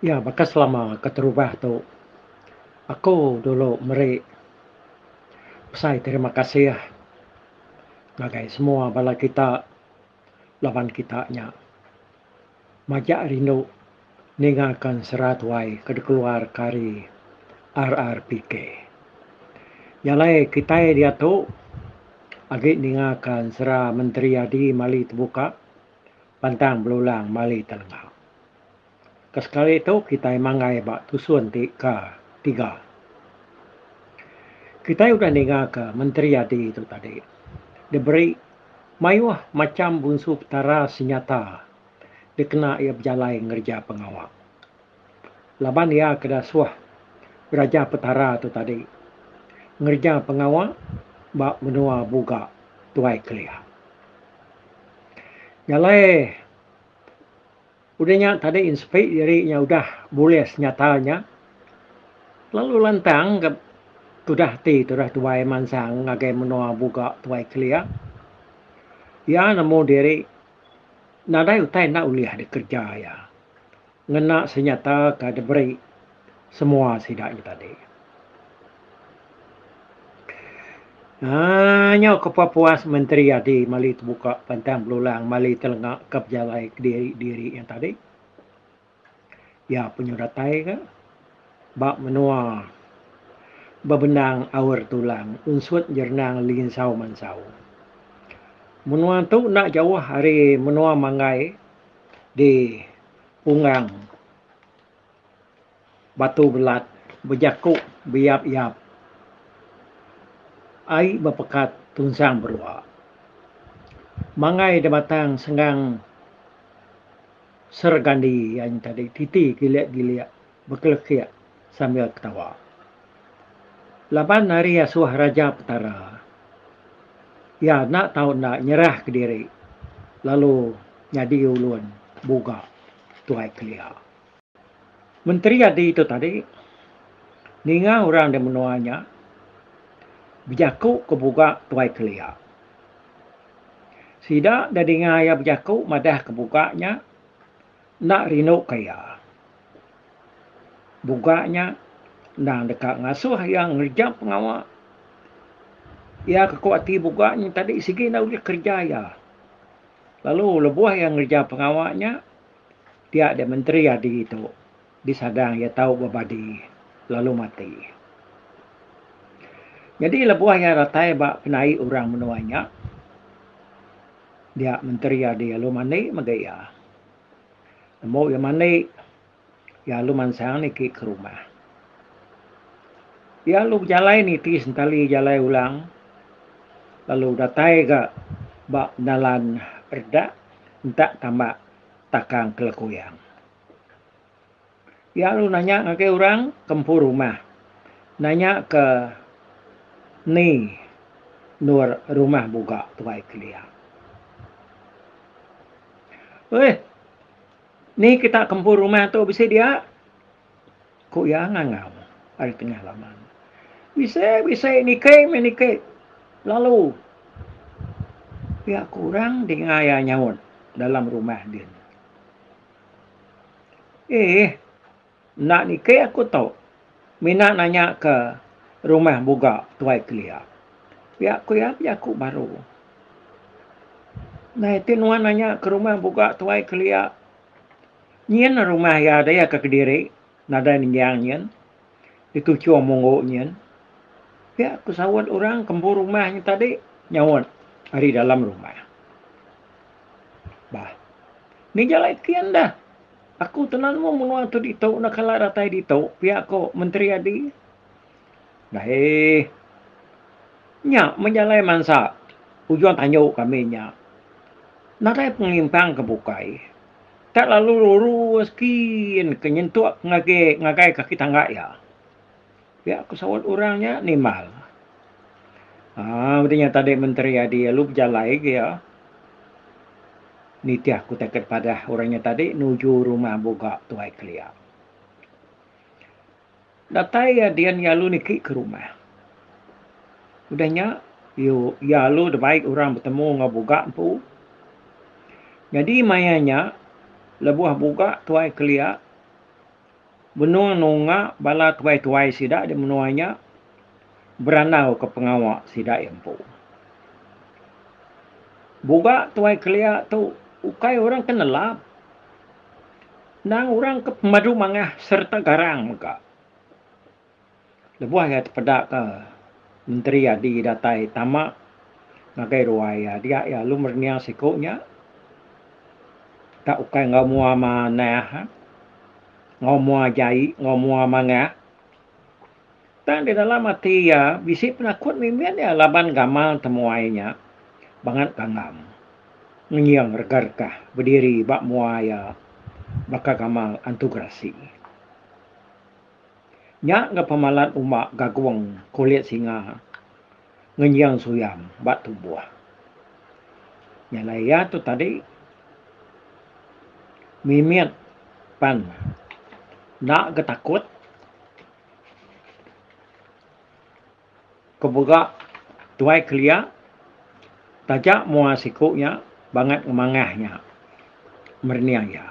Ya, maka selama keterubah tu, aku dulu meri pesai terima kasih ya, bagai semua bala kita lawan kita nya. Majak rindu ningakan serat wai keluar kari RRPK. Nyalai kita dia tu agi ningakan sera menteri adi mali terbuka pantang belulang mali telengah. Kesekali itu kita mangai bak tusun tiga. Kita sudah dengar ke Menteri Adi itu tadi. Dia beri mayuah macam bunsu petara senyata. Dia kena ia berjalai ngerja pengawal. Laban ia kena suah Raja Petara itu tadi. Ngerja pengawal bak menua buga tuai kelia. Nyalai udahnya tadi inspek dirinya udah boleh senyatanya. Lalu lantang ke tudah tuai mansang ngagai menua buga tuai kelia. Ya namo diri nadai utai nak uliah di kerja ya. Ngena senyata kada beri semua sidaknya tadi. Hanya kepuas menteri adi mali terbuka pantang belulang mali telengak kepjalai diri yang tadi. Ya penyudatai ke bak menua bebenang awar tulang unsut jernang linsau mansau. Menua tu nak jauh hari menua mangai di pungang batu belat berjakuk biap-iap ai berpekat tunsang berua. Mangai de batang senggang sergandi yang tadi titi giliak-giliak berkelekiak sambil ketawa. Laban hari asuh Raja Petara. Ya nak tahu nak nyerah ke diri. Lalu nyadi ulun buga tuai kelia. Menteri adi itu tadi ninga orang de menuanya berjakuk ke buga tuai kelia. Sida dari ngaya berjakuk madah ke buganya nak rino kaya. Buganya nang dekat ngasuh yang ngerja pengawal. Ya kekuati buganya tadi segi nak udah kerja ya. Lalu lebuah yang ngerja pengawalnya dia ada menteri adi itu disadang ya tahu babadi lalu mati. Jadi lebuah yang ratai bak penai orang menuanya dia menteri adi lalu mani magaya. Mau yang mani ya lu mansang ni ke rumah. Ya lu berjalai ni ti sentali jalai ulang. Lalu datai ke bak nalan reda entak tambah takang kelekuyang. Ya lu nanya ke orang kempur rumah. Nanya ke ni nur rumah buka tuai kelia. Ni kita kempur rumah tu bisa dia kok ya ngangau hari tengah laman. Bisa nikah. Lalu ya kurang di ngaya nyawut dalam rumah dia. Nak nikah aku tahu. Mina nanya ke rumah buka tuai kelia. Ya aku baru. Nah itu nuan nanya ke rumah buka tuai kelia. Nyen rumah ya ada ya ke Kediri. Nada ninjang nyen. Itu cuma mongo nyen. Ya aku sawat orang kembur rumahnya tadi. Nyawut hari dalam rumah. Bah. Ni jalan kian dah. Aku tenan mo menua tu dito nakala ratai dito. Pihak ko menteri adi. Dah nya menjalai mansa. Ujuan tanyo kami nya. Nadai pengimpang kebukai. Tak lalu lurus kin kenyentuak ngagai kaki tangga ya. Ya aku sawat orangnya nimal. Udahnya tadi menteri adi lu berjalai ya. Niti aku takut pada orangnya tadi nuju rumah boga tuai kelia. Datai ya dia yalu niki ke rumah. Udahnya yalu dah baik orang bertemu ngaboga pu. Jadi mayanya lebuah boga tuai kelia Benua nunga bala tuai-tuai sidak di menuanya beranau ke pengawak sidak empu. Buka tuai kelia tu ukai orang kenelap. Nang orang ke pemadu mangah serta garang muka. Lebuah ya terpedak ke menteri adi datai tamak ngagai ruaya dia ya lu merniang sikoknya tak ukai ngau mua manah ngau mua jai ngau mua mangah tan di dalam hati ya bisi penakut mimian ya laban gamal temuainya banget gangam ngiang regarkah berdiri bak mua ya baka gamal antugrasi nya nga pamalat umak gagwang kulit singa ngenyang suyam bak tubuh nyalaya tu tadi mimian pan nak ketakut kebuka tuai kelia tajak mua sikuknya banget ngemangahnya merniang ya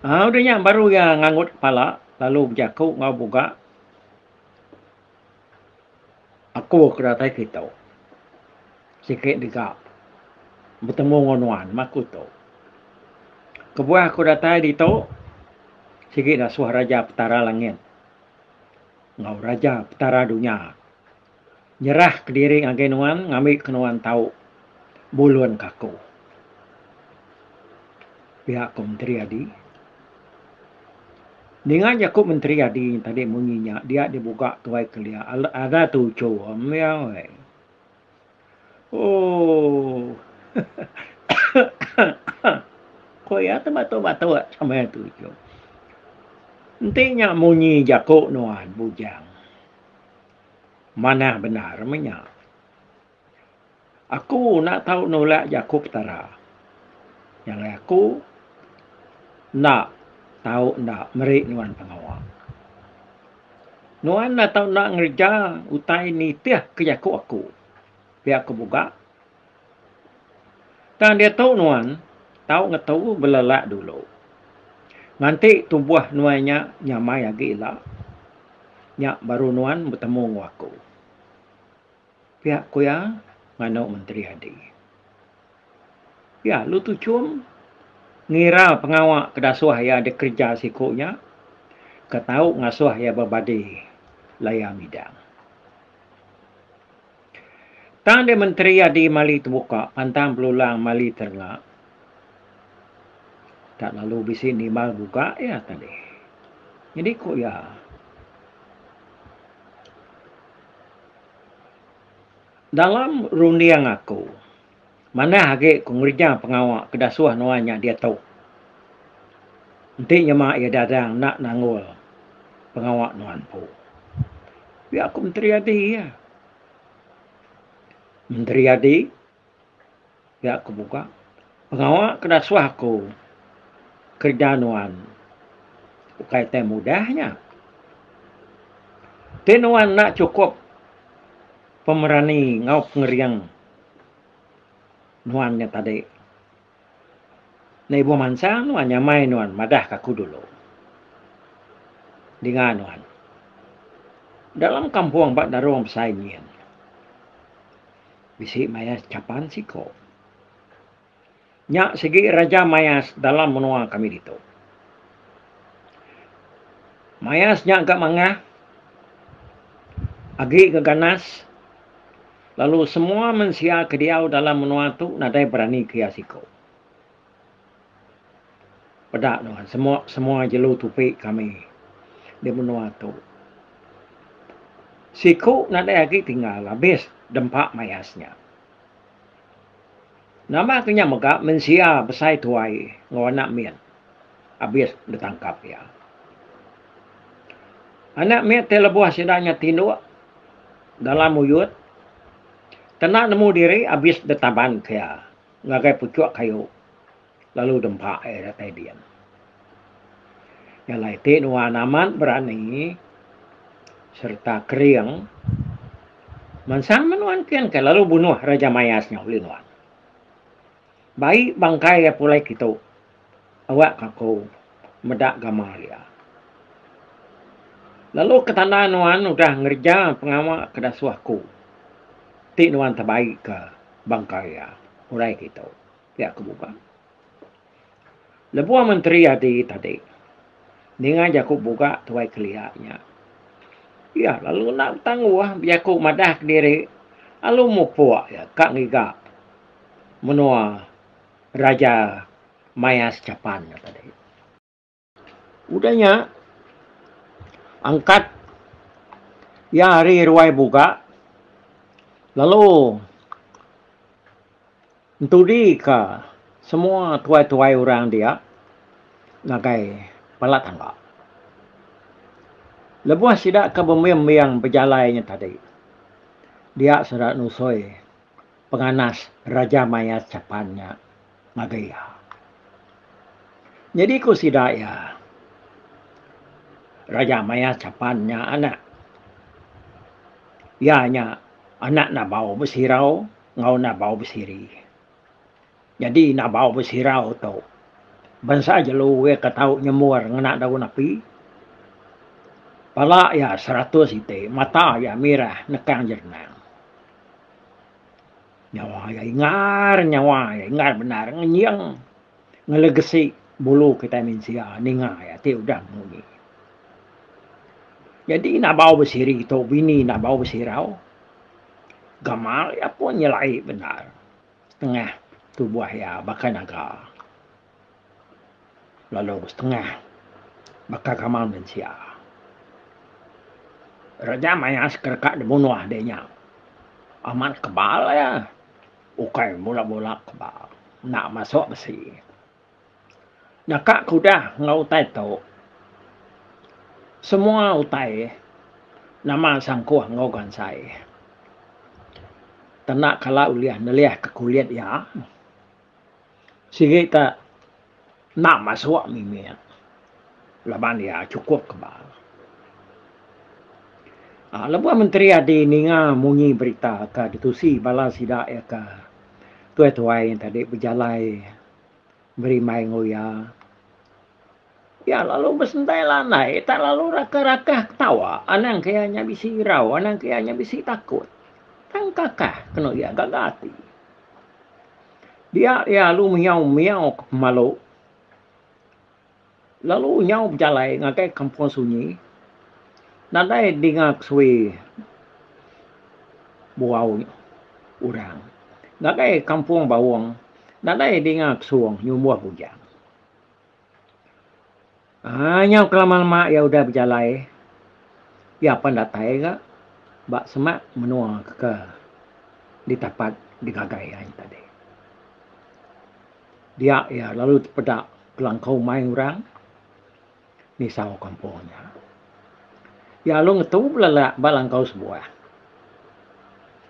udahnya baru ya ngangut kepala lalu berjakuk ngau buka aku kedatai kita sikit digap bertemu ngonuan maku tu kebuah aku datai di tu sikit dah suah raja petara langit ngau raja petara dunia nyerah ke diri ngagai nuan ngambil kenuan tahu buluan kaku pihak menteri adi dengan Yakub menteri adi tadi munyinya dia dibuka tuai kelia ada tujuh miau oh kau ya tu batu sama tujuh intinya munyi Yakub nuan bujang mana benar menya aku nak tahu nolak Yakub tara yang aku nak tahu nak merik nuan pengawal. Nuan nak tahu nak ngerja utai ni tiah ke Yakub aku. Biar aku buka. Dan dia tahu nuan, tahu ngetahu belalak dulu. Nanti tubuh nuannya nyamai lagi lah. Nyak baru nuan bertemu dengan aku. Biar aku ya nganuk menteri adi. Ya, lu tu cum ngira pengawak kedasuh ya ada kerja sikuknya ketahu ngasuh ya berbadi layar midang. Tang de menteri adi mali terbuka pantang belulang mali terngak. Tak lalu bisi ni mal buka ya tadi. Jadi kok ya dalam runiang aku mana hage kungerja pengawak kedasuh nuanya dia tahu. Nanti nyemak ya dadang nak nangul pengawak nuan pu. Ya aku menteri adi ya. Menteri adi ya aku buka. Pengawak kedasuh aku kerja nuan. Kaitan mudahnya. Tenuan nak cukup pemerani ngau pengeriang nuannya tadi. Na ibu mansang nuan nyamai nuan madah kaku dulu. Dengan nuan. Dalam kampung bak daruang pesaingan. Bisi mayas capan siko. Nyak segi raja mayas dalam menua kami itu. Mayas nyak gak mangah. Agi ke ganas. Lalu semua mensia kediau dalam menua tu nadai berani kiasiko. Pedak nuan, semua jelu tupik kami di menua tu. Siku nadai lagi tinggal habis dempak mayasnya. Nama kenya megak mensia besai tuai ngawanak mian. Habis ditangkap ya. Anak mian telebuah sidanya tinduk dalam uyut. Tenak nemu diri habis ditaban kaya. Ngagai pucuk kayu. Lalu dempak datai diam. Yang lain nuan aman berani. Serta keriang. Mansang menuan kian ke lalu bunuh Raja Mayasnya oleh nuan. Baik bangkai ya pulai kita. Awak kaku medak Gamalia. Lalu ketanda nuan udah ngerja pengawal kedasuahku. Ti nuan terbaik ke Bangkaya. Mulai gitu. Ya kebuka. Lebuah menteri adi tadi. Dengan jaku buka tuai keliaknya. Ya lalu nak tangguh jaku madah diri. Lalu mupuak ya kak ngiga. Menua Raja Mayas Japan tadi. Udahnya angkat ya hari ruai buka. Lalu entudi ka semua tuai-tuai orang dia ngagai palat tangga. Lebuah sidak ke bemiang berjalannya tadi. Dia sudah nusoi penganas Raja Mayas Japannya ngagai. Jadi ku sidak ya Raja Mayas Japannya anak. Ya nya anak nak bawa bersirau, ngau nak bawa bersiri. Jadi nak bawa bersirau tu. Bangsa jelu we katau nyemur ngena daun api. Pala ya 100 ite, mata ya merah nekang jernang. Nyawa ya ingar benar ngenyang. Ngelegesi bulu kita mensia ninga ya ti udah muni. Jadi nak bawa bersiri itu bini nak bawa bersirau. Gamal ya pun nyelai benar. Setengah tubuh ya bakal naga. Lalu setengah bakal kamal mensia. Raja Mayas kerkat dibunuh adanya. Aman kebal ya. Ukai mula-mula kebal. Nak masuk besi. Nakak kuda ngau utai tu. Semua utai. Nama sangkuh ngau gansai. Tenak kala uliah neliah ke kulit ya. Sige tak nak masuk mimian. Laban ya cukup kebal. Lebuah menteri adi ninga munyi berita ka ditusi bala sidak ya ka tuai-tuai yang tadi berjalai beri mai ngoya. Ya lalu bersentai lanai tak lalu raka-raka ketawa. Anang kayaknya bisi irau, anang kayaknya bisi takut. Tang kakah kena ya gagati. Dia ya lu miau-miau ke pemalu. Lalu nyau berjalai ngakai kampung sunyi. Nadai dingak suwi buau urang. Ngakai kampung bawang. Nadai dingak suang nyumuah bujang. Nyau kelama-lama ya udah berjalai. Ya pandatai ka. Bak semak menua ke ditapat digagai tadi. Dia ya lalu pedak kelangkau main orang. Nisau kampungnya. Ya lu ngetu belala balangkau sebuah.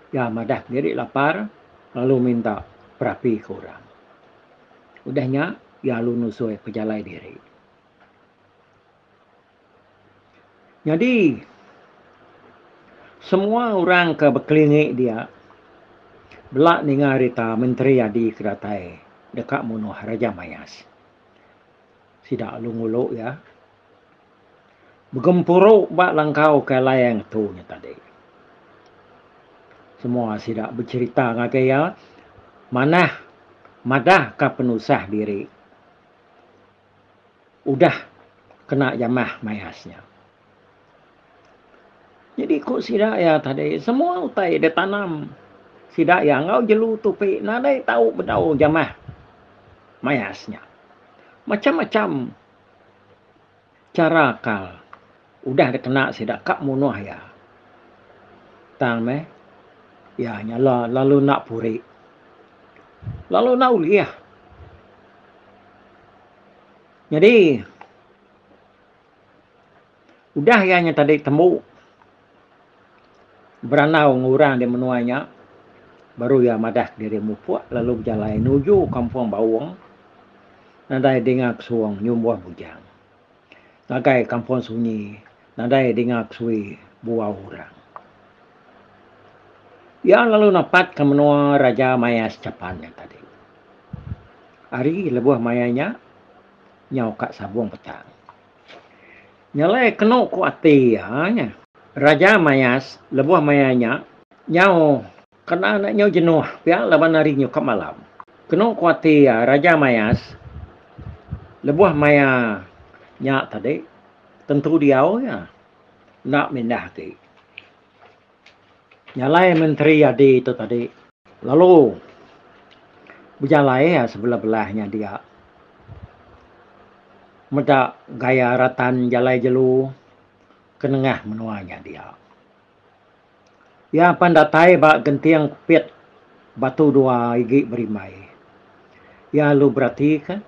Ya madah diri lapar. Lalu minta perapi ke orang. Udahnya ya lu nusui pejalai diri. Jadi semua orang ke berkelingik dia. Belak ninga rita menteri adi keratai. Dekat munuh Raja Mayas. Sidak lu nguluk ya. Bergempuruk bak langkau ke layang tu tadi. Semua sidak bercerita ngakai ya. Manah madah ka penusah diri. Udah kena jamah mayasnya. Jadi kok sidak ya tadi semua utai dia tanam. Sidak ya ngau jelu tupi nadai tahu bedau jamah mayasnya. Macam-macam cara kal. Udah dia kena sidak kak munuh ya. Tang meh. Ya nyala lalu nak puri. Lalu nak uliah. Jadi udah ya tadi temu. Beranau ngurang di menuanya. Baru ya madah diri mupuak. Lalu berjalan nuju kampung bawang. Nadai dingak suang nyumbuah bujang. Nagai kampung sunyi. Nadai dingak sui buah urang. Ya lalu napat ke menua Raja Mayas Japannya tadi. Hari lebuah mayanya. nyau kat sabung petang. Nyalai kena ku ati nya. Raja Mayas, lebuh mayanya, nyau kena nak nyau jenuh, pihak laban hari nyau kat malam. Kena ku ati Raja Mayas, lebuh maya nyak tadi, tentu dia ya, nak mindah ke. Nyalai menteri adi itu tadi, lalu berjalai sebelah-belahnya dia. Meda gaya ratan jalai jelu kenengah menuanya dia. Ya pandatai bak gentiang kupit batu dua igi berimai. Ya lu berarti kan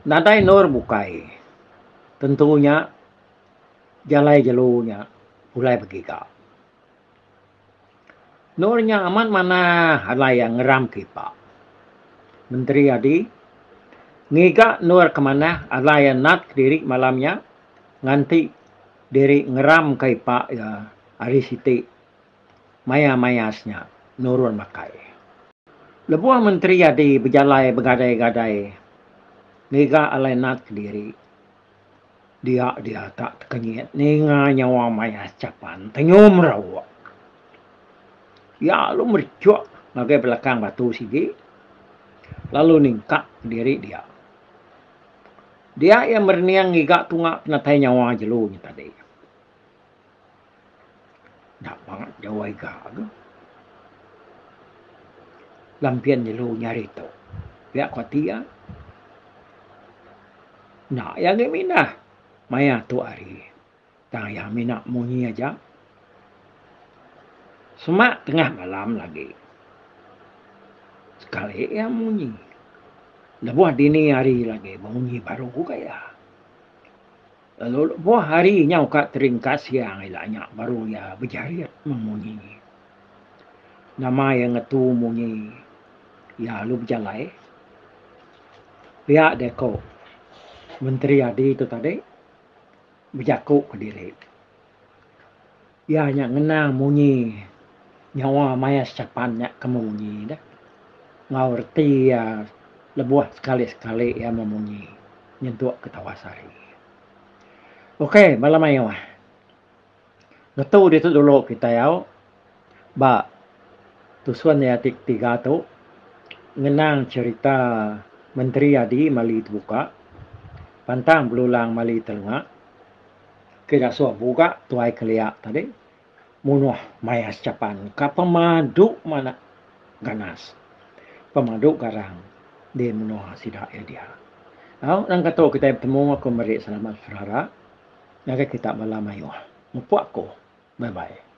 nadai nur bukai. Tentunya jalai jelunya mulai begiga. Nurnya aman mana halai yang ngeram kipa. Menteri adi ngiga nur kemana alaya nat diri malamnya nganti diri ngeram kai pak ya hari siti maya-mayasnya nurun makai. Lebuah menteri adi berjalai begadai-gadai ngiga alai nat diri dia tak kenyit ninga nyawa mayas capan tenyum rawa. Ya lu mercuk ngagai belakang batu sigi lalu ningkak diri dia. Dia yang berniang ngigak tungak penatai nyawa jelunya tadi. Nak banget jawa iga. Lampian jelu nyari tu. Pihak kuatia. Nak yang minah. Maya tu hari. Tang yang minah munyi aja. Semak tengah malam lagi. Sekali yang munyi. Lebuah dini hari lagi. Munyi baru kaya. Lalu buah hari nyau kat teringkas siang ilahnya baru ya berjariat memunyi. Nama yang ngetu munyi ya lu berjalai. Pihak deko menteri adi itu tadi berjakuk ke diri. Ya hanya ngenang munyi nyawa mayas capannya kemunyi dah. Ngerti ya lebuah sekali-sekali ya memunyi nyentuh ketawa sari. Okey, malam ayo. Ngetu itu dulu kita yau. Ba tusuan ya tiga tu ngenang cerita menteri adi mali buka. Pantang belulang mali telunga. Kira suah buka tuai keliak tadi. Munuh mayas capan. Ka pemadu mana ganas. Pemadu garang. Dia munuh sidak ya dia. Nang kata kita bertemu aku meri selamat saudara. Naga kita malam ayo. Mupu aku. Bye-bye.